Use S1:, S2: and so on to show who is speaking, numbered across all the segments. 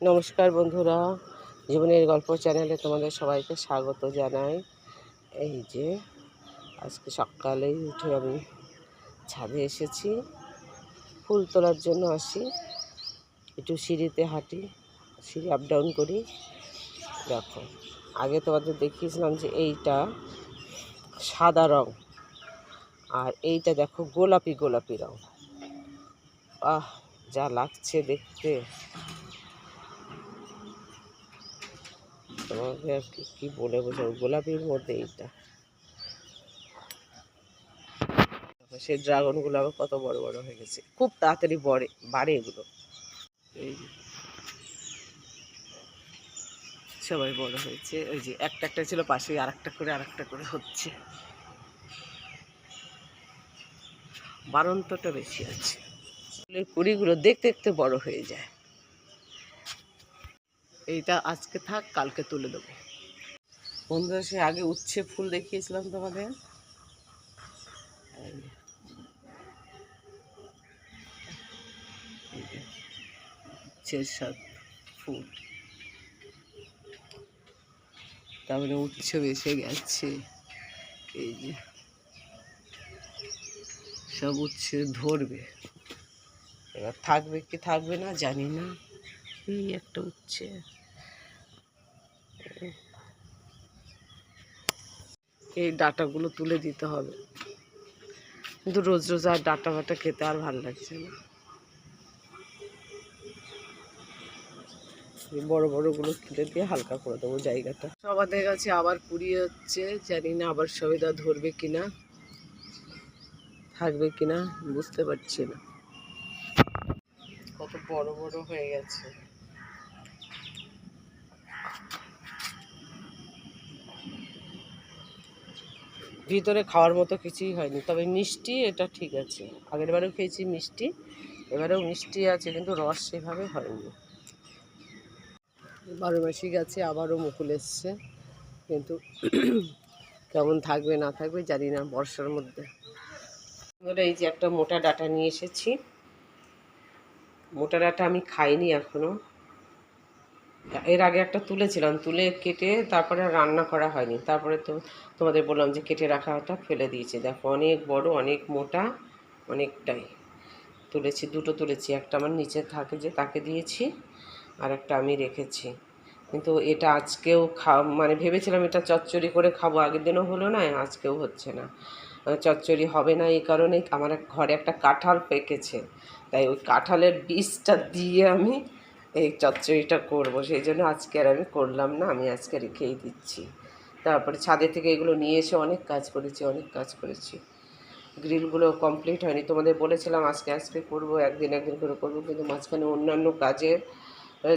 S1: নমস্কার বন্ধুরা, জীবনের গল্প চ্যানেলে তোমাদের সবাইকে স্বাগত জানাই। এই যে আজকে সকালেই উঠে আমি ছাদে এসেছি, ফুল তোলার জন্য আসি, একটু সিঁড়িতে হাঁটি, সিঁড়ি আপ ডাউন করি। দেখো, আগে তোমাদের দেখিয়েছিলাম যে এইটা সাদা রং, আর এইটা দেখো গোলাপি গোলাপি রং। আহ, যা লাগছে দেখতে, তোমাকে আর কি বলে বোঝাবো। গোলাপির মধ্যে এইটা, সেই ড্রাগনগুলো আবার কত বড় বড় হয়ে গেছে, খুব তাড়াতাড়ি বাড়ে এগুলো। এই সবাই বড় হয়েছে, ওই যে একটা একটা ছিল পাশে, আর একটা করে হচ্ছে। বাড়ন্তটা বেশি আছে, ফুলের কুড়িগুলো দেখতে দেখতে বড় হয়ে যায়। এইটা আজকে থাক, কালকে তুলে দেবো। বন্ধুরা, সে আগে উচ্ছে ফুল দেখিয়েছিলাম তোমাদের, উচ্ছের সাথ ফুল, তারপরে উচ্ছে এসে গেছে। এই যে সব উচ্ছে ধরবে, এবার থাকবে কি থাকবে না জানি না। এই একটা উচ্ছে, এই ডাঁটাগুলো তুলে দিতে হবে, কিন্তু রোজ রোজ আর ডাঁটা বাটা খেতে আর ভালো লাগছে না। বড় বড়গুলো তুলে দিয়ে হালকা করে দেবো জায়গাটা। সবাদের কাছে আবার কুড়িয়ে হচ্ছে, জানি না আবার সবেদা ধরবে কিনা, থাকবে কিনা বুঝতে পারছি না। কত বড় বড় হয়ে গেছে। ভিতরে খাওয়ার মতো কিছুই হয়নি, তবে মিষ্টি এটা ঠিক আছে। আগের বারেও খেয়েছি মিষ্টি, এবারেও মিষ্টি আছে, কিন্তু রস সেভাবে হয়নি। 12 মাসি গাছে আবারও মুকুল এসছে, কিন্তু কেমন থাকবে না থাকবে জানি না বর্ষার মধ্যে। এই যে একটা মোটা ডাঁটা নিয়ে এসেছি, মোটা ডাঁটা আমি খাইনি এখনো। এর আগে একটা তুলেছিলাম, তুলে কেটে তারপরে রান্না করা হয়নি। তারপরে তো তোমাদের বললাম যে কেটে রাখাটা ফেলে দিয়েছি। দেখো, অনেক বড়, অনেক মোটা, অনেকটাই তুলেছি। দুটো তুলেছি, একটা আমার নিচে থাকে যে তাকে দিয়েছি, আর একটা আমি রেখেছি। কিন্তু এটা আজকেও মানে ভেবেছিলাম এটা চচ্চড়ি করে খাবো, আগের দিনও হলো না, আজকেও হচ্ছে না। চচ্চড়ি হবে না এই কারণে, আমার ঘরে একটা কাঁঠাল পেকেছে, তাই ওই কাঁঠালের বীজটা দিয়ে আমি এই চচ্চড়িটা করব। সেই জন্য আজকে আর আমি করলাম না, আমি আজকে রেখেই দিচ্ছি। তারপরে ছাদে থেকে এগুলো নিয়ে এসে অনেক কাজ করেছি। গ্রিলগুলো কমপ্লিট হয়নি, তোমাদের বলেছিলাম আজকে করব, একদিন করে করব, কিন্তু মাঝখানে অন্যান্য কাজে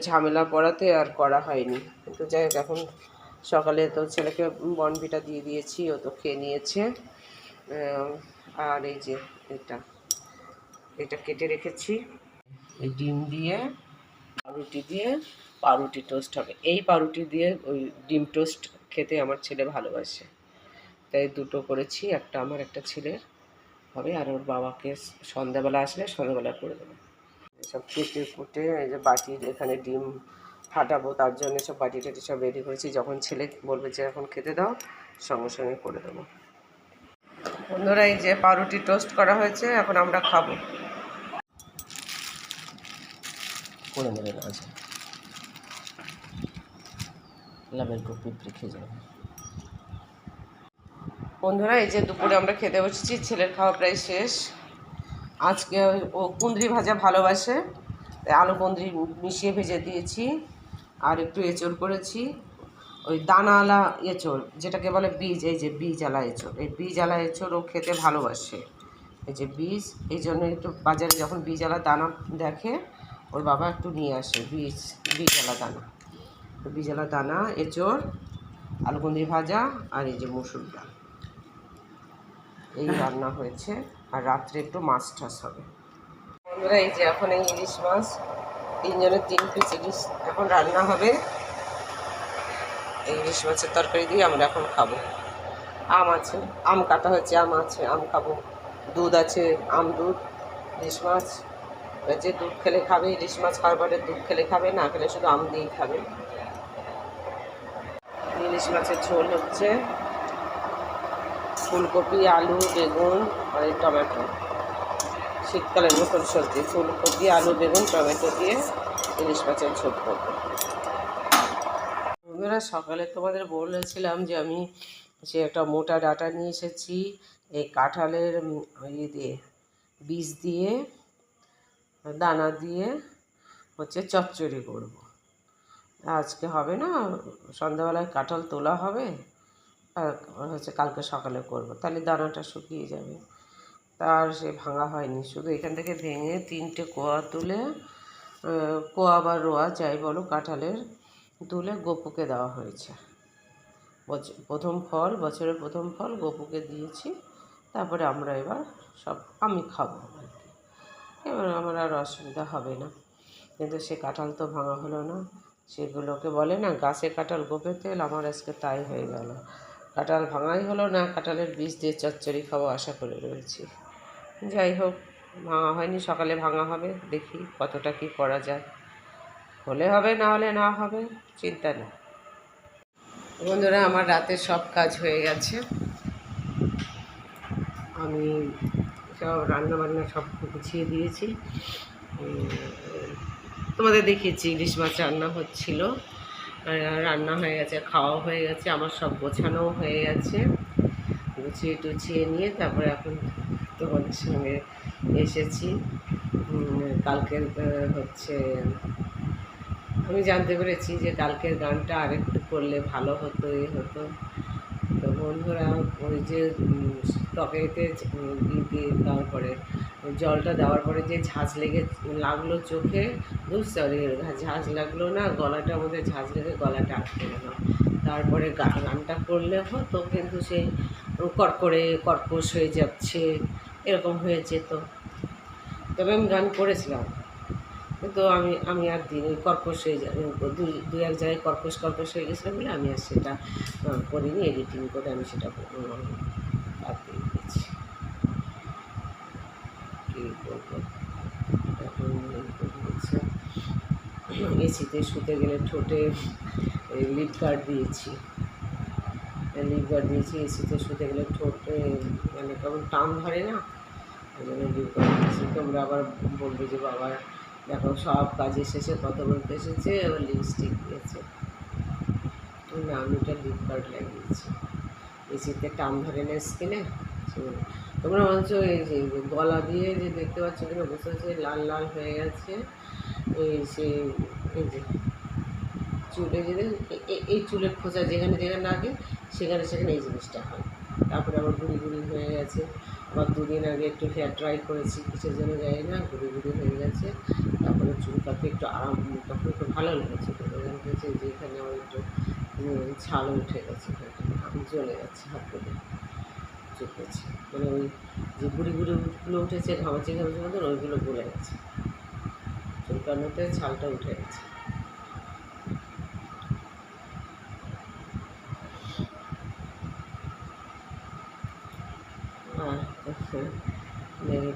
S1: ঝামেলা পড়াতে আর করা হয়নি। কিন্তু যাই হোক, এখন সকালে তো ছেলেকে বনভিটা দিয়ে দিয়েছি, ও তো খেয়ে নিয়েছে। আর এই যে এটা কেটে রেখেছি, এই ডিম দিয়ে পাউরুটি টোস্ট হবে। এই পাউরুটি দিয়ে ওই ডিম টোস্ট খেতে আমার ছেলে ভালোবাসে, তাই দুটো করেছি, একটা আমার একটা ছেলের হবে, আর ওর বাবাকে সন্ধ্যাবেলা আসলে সন্ধ্যাবেলা করে দেবো। সব কেটে কুটে এই যে বাটি, এখানে ডিম ফাটাবো, তার জন্য সব বাটি টাটি সব রেডি করেছি। যখন ছেলে বলবে যে এখন খেতে দাও, সঙ্গে সঙ্গে করে দেবো। বন্ধুরা, এই যে পাউরুটি টোস্ট করা হয়েছে, এখন আমরা খাবো। করে নেবে না, আছে লাভের কপি খেয়ে যাবে। বন্ধুরা, এই যে দুপুরে আমরা খেতে বসেছি, ছেলের খাওয়া প্রায় শেষ। আজকে ও কুঁদরি ভাজা ভালোবাসে, তাই আলু কুঁদরি মিশিয়ে ভেজে দিয়েছি, আর একটু এঁচড় করেছি, ওই দানাওয়ালা এঁচড় যেটাকে বলে বীজ, এই যে বীজওয়ালা এঁচড়, এই বীজওয়ালা এঁচড় ও খেতে ভালোবাসে। এই যে বীজ, এই জন্য একটু বাজারে যখন বীজওয়ালা দানা দেখে, ওর বাবা একটু নিয়ে আসে বীজওয়ালা দানা। তো বীজওয়ালা দানা, এঁচড়, আলু কুঁদরি ভাজা, আর এই যে মুসুর ডাল, এই রান্না হয়েছে। আর রাত্রে একটু মাছ টাছ হবে। বন্ধুরা, এই যে এখন এই ইলিশ মাছ, 3 জনের 3 পিস ইলিশ এখন রান্না হবে। এই ইলিশ মাছের তরকারি দিয়ে আমরা এখন খাবো। আম আছে, আম কাটা হয়েছে, আম আছে, আম খাবো। দুধ আছে, আম দুধ, ইলিশ মাছ, যে দুধ খেলে খাবে, ইলিশ মাছ খাওয়ার পরে দুধ খেলে খাবে, না খেলে শুধু আম দিয়েই খাবে। ইলিশ মাছের ঝোল হচ্ছে ফুলকপি, আলু, বেগুন আর এই টমেটো। শীতকালের মতন সবজি, ফুলকপি, আলু, বেগুন, টমেটো দিয়ে ইলিশ মাছের ঝোল করবো। বন্ধুরা, সকালে তোমাদের বলেছিলাম যে আমি সে একটা মোটা ডাঁটা নিয়ে এসেছি, এই কাঁঠালের ইয়ে দিয়ে, বীজ দিয়ে, দানা দিয়ে হচ্ছে চচ্চড়ি করব। আজকে হবে না, সন্ধ্যাবেলায় কাঁঠাল তোলা হবে, আর হচ্ছে কালকে সকালে করব, তাহলে দানাটা শুকিয়ে যাবে। তার সে ভাঙা হয়নি, শুধু এখান থেকে ভেঙে 3টে কোয়া তুলে, কোয়া বা রোয়া যাই বলো, কাঁঠালের তুলে গপুকে দেওয়া হয়েছে। প্রথম ফল, বছরের প্রথম ফল গপুকে দিয়েছি। তারপরে আমরা এবার সব আমি খাবো আর কি, এবার আমার আর অসুবিধা হবে না। কিন্তু সে কাঁঠাল তো ভাঙা হলো না। সেগুলোকে বলে না গাছে কাঁঠাল গোপে তেল, আমার আজকে তাই হয়ে গেল। কাঁঠাল ভাঙাই হলো না, কাঁঠালের বীজ দিয়ে চচ্চড়ি খাবো আশা করে রয়েছি। যাই হোক, ভাঙা হয়নি, সকালে ভাঙা হবে, দেখি কতটা কি করা যায়। হলে হবে, না হলে না হবে, চিন্তা নেই। বন্ধুরা, আমার রাতের সব কাজ হয়ে গেছে। আমি সব রান্নাবান্না সব গুছিয়ে দিয়েছি। তোমাদের দেখিয়েছি ইলিশ মাছ রান্না হচ্ছিল, রান্না হয়ে গেছে, খাওয়া হয়ে গেছে, আমার সব গোছানোও হয়ে গেছে। গুছিয়ে টুছিয়ে নিয়ে তারপরে এখন তোমাদের সঙ্গে এসেছি। কালকের হচ্ছে আমি জানতে পেরেছি যে কালকের গানটা আরেকটু করলে ভালো হতো, হতো। তো বন্ধুরা, ওই যে ত্বকেতে দিয়ে তারপরে জলটা দেওয়ার পরে যে ঝাঁঝ লাগলো চোখে, সরি, ঝাঁঝ লাগলো না, গলাটার মধ্যে ঝাঁঝ লেগে গলাটা আটকে গেল। তারপরে গানটা করলে হতো, কিন্তু সেই কর্কশ হয়ে যাচ্ছে, এরকম হয়ে যেত। তবে আমি গান করেছিলাম, কিন্তু আমি আর দিন ওই কর্কশ হয়ে দু এক জায়গায় কর্কশ হয়ে গেছিলো বলে আমি আর সেটা করিনি, এডিটিং করে আমি সেটা বাদ দিয়ে দিয়েছি। কী করবো এখন, হচ্ছে এসিতে শুতে গেলে ঠোঁটে লিপ গার্ড দিয়েছি, এসিতে শুতে গেলে ঠোঁটে মানে কেমন টান ধরে না, ওই জন্য লিপ গার্ড দিয়েছি। তোমরা আবার বলবে যে বাবা দেখো সব কাজের শেষে কত বলতে এসেছে, আবার লিপস্টিক দিয়েছে। না, আমি ওটা লিপ গার্ড লাগিয়েছি, এসিতে টান ধরে না স্কিনে। তোমরা বলছো এই যে গলা দিয়ে যে দেখতে পাচ্ছ কিনা বুঝতে পারছি, লাল লাল হয়ে গেছে। এই এই যে চুলে যদি এই চুলের খোঁচা যেখানে যেখানে লাগে সেখানে এই জিনিসটা হয়। তারপরে আবার গুড়ি হয়ে গেছে। আবার 2 দিন আগে একটু হেয়ার ড্রাই করেছি, কিসের জন্য যাই না, গুড়ি হয়ে গেছে। তারপরে চুল কাটতে একটু আরাম, তখন একটু ভালো লেগেছে, হয়েছে যে এখানে আমার একটু ছাল উঠে গেছে, আমি জ্বলে যাচ্ছে হাতগুলো চুপেছে, মানে ওই যে গুড়িগুলো উঠেছে ঘামাচি মতন, ওইগুলো গলে গেছে, চুলকানোতে ছালটা উঠে গেছে।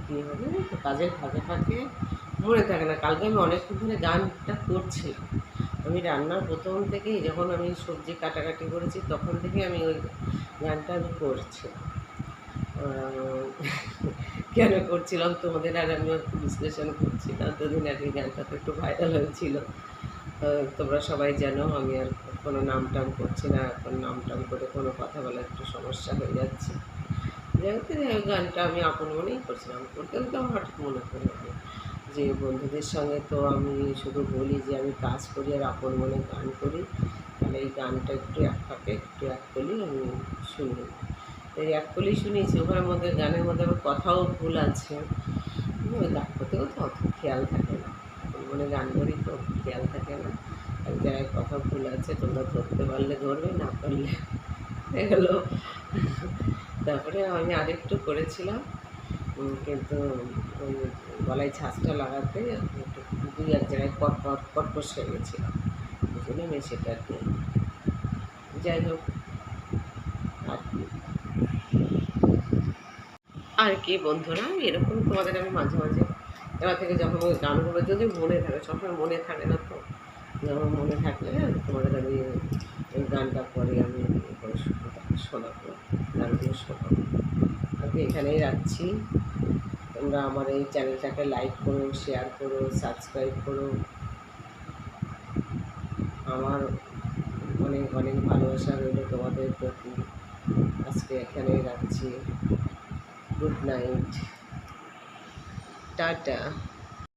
S1: কী হবে তো, কাজের ফাঁকে মনে থাকে না। কালকে আমি অনেকক্ষণ ধরে গানটা করছিলাম, আমি রান্নার প্রথম থেকেই, যখন আমি সবজি কাটাকাটি করেছি তখন থেকে আমি ওই গানটা আমি করছি। কেন করছিলাম তোমাদের আর আমি বিশ্লেষণ করছি না। 2 দিন আগে গানটা তো একটু ভাইরাল হয়েছিল, তোমরা সবাই জানো। আমি আর কোনো নাম টাম করছি না, এখন নাম টাম করে কোনো কথা বলা একটু সমস্যা হয়ে যাচ্ছে। যেহেতু গানটা আমি আপন মনেই করছিলাম, করতে আমার হঠাৎ মনে পড়ে যে বন্ধুদের সঙ্গে তো আমি শুধু বলি যে আমি কাজ করি আর আপন মনে গান করি, তাহলে এই গানটা একটু একটু এক কলি আমি শুনি। এই এক কলি শুনিয়েছি, ওখানের মধ্যে গানের মধ্যে আমার কথাও ভুল আছে। ওই গান করতেও তো অত খেয়াল থাকে না, আপন মনে গান করি তো খেয়াল থাকে না, এক জায়গায় কথা ভুল আছে, তোমরা ধরতে পারলে ধরবে, না পারলে এগুলো। তারপরে আমি আরেকটু করেছিলাম, কিন্তু ওই গলায় ঝাঁঝটা লাগাতে একটু 2-1 জায়গায় কটকস হয়ে গেছিলাম, ওই জন্য আমি সেটা দিই। যাই হোক, আর কি বন্ধুরা, এরকম তোমাদের আমি মাঝে মাঝে এবার থেকে যখন ওই গানগুলো যদি মনে থাকে, সবসময় মনে থাকে না তো, যখন মনে থাকলে তোমাদের আমি ওই গানটা পরে আমি শোনাবো, গানগুলো শোনাবো। আমি এখানেই রাখছি। তোমরা আমার এই চ্যানেলটাকে লাইক করো, শেয়ার করো, সাবস্ক্রাইব করো। আমার অনেক অনেক ভালোবাসা রইল তোমাদের প্রতি। আজকে এখানেই রাখছি। Good night, tata.